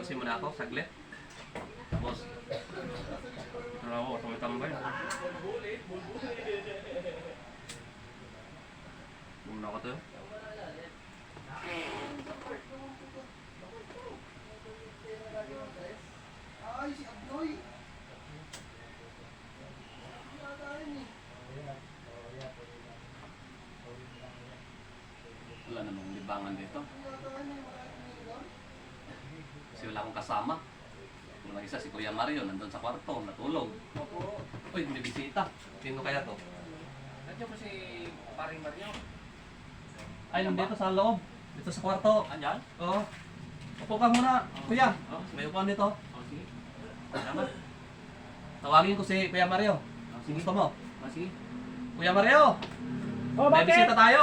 Ayusin mo na ako, saglit. Tapos, ano ako, tumitambay. Muna ko to. Ay, si Abnoy. Wala namang libangan dito. Kasi wala akong kasama. Yung isa, si Kuya Mario, nandun sa kwarto, natulog. Uy, may bisita. Sino kaya to? Nandiyan po si Paring Mario. Ay, nandito sa loob. Dito sa kwarto. Andyan? Oo. Upo ka muna, Kuya. May upuan dito. Sige. Salamat. Tawagin ko si Kuya Mario. Sige. Gusto mo? Sige. Kuya Mario, Oh, may bakit? bisita tayo.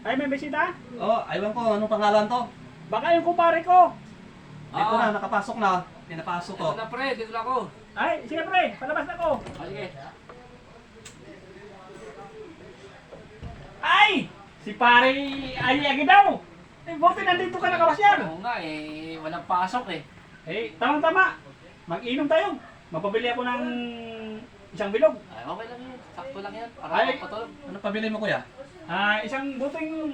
Ay, may bisita? Aywan ko, anong pangalan to? Baka yung kumpare ko. Dito na, nakapasok na. Pinapasok ko. Ito na pre, dito na ako. Ay, sige pre, palabas na ko. Sige. Ay! Si pare Ayagi daw. Eh, buti nandito ka nakawasyan. Oo nga eh, walang pasok eh. Eh, tamang-tama. Mag-inom tayo. Magpabili ako ng isang bilog. Ay, okay lang yun. Sakto lang yan. Para Ay. patulog. Ano pabili mo, Kuya? Isang buting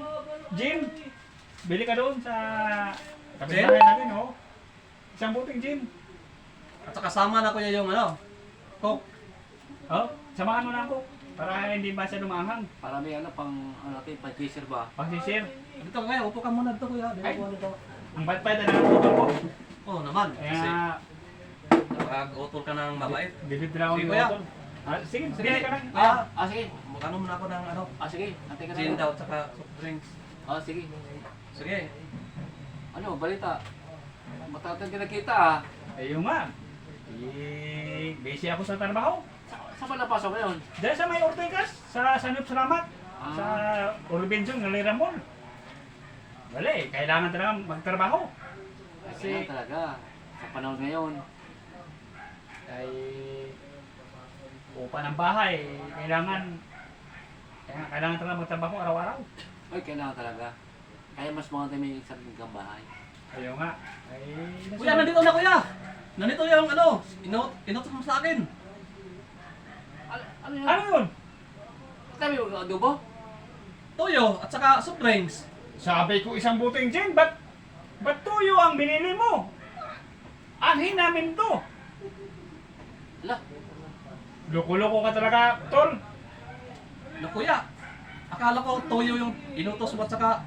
gin. Bili ka doon sa Gin? kapitbahay natin, oh. Isang buting gin. At saka sama na, Kuya, yung ano, Coke. Oh, samahan mo na ako. Para hindi ba siya lumanghang. Para may ano, pang ano natin, pang teaser ba? Pagsisir. Dito, Kuya, upo ka muna dito, Kuya. Dito, Ay. upo dito. Ang bad-bad na utol ko. Oo naman. Kasi Kaya, nakag-utol ka ng mabait. dilidraw Sige, yung Kuya. utol. Sige, Sige. bili ka lang. Kuya, Sige. ano muna ako ng ano, Sige. Antay ka na. gin daw, at saka soft drinks. Sige. Sige. Ano, balita? Matagal ka nakita ah. Ayun nga. Eh, busy ako sa trabaho. Saan ba napasok ngayon? Dahil sa may Ortegas, sa Sanip Salamat, sa Robinson, Galera Mall. Wala eh, kailangan talaga magtrabaho. Ay, Kasi, kailangan talaga. Sa panahon ngayon. ay, upa ng bahay, kailangan talaga magtrabaho araw-araw. Ay, kailangan talaga. Kaya mas mga tayo may sarili kang bahay. Ayun nga. Ay, Kuya, nandito na, Kuya! Nandito yung ano, inutos mo sa akin. Ano yun? Ano yun? Sabi mo, adobo? Toyo, at saka soft drinks. Sabi ko isang buting gin, ba't tuyo ang binili mo? Anhin namin to. Ala, Loko-loko ka talaga, tol. No, Kuya, akala ko toyo yung inutos mo at saka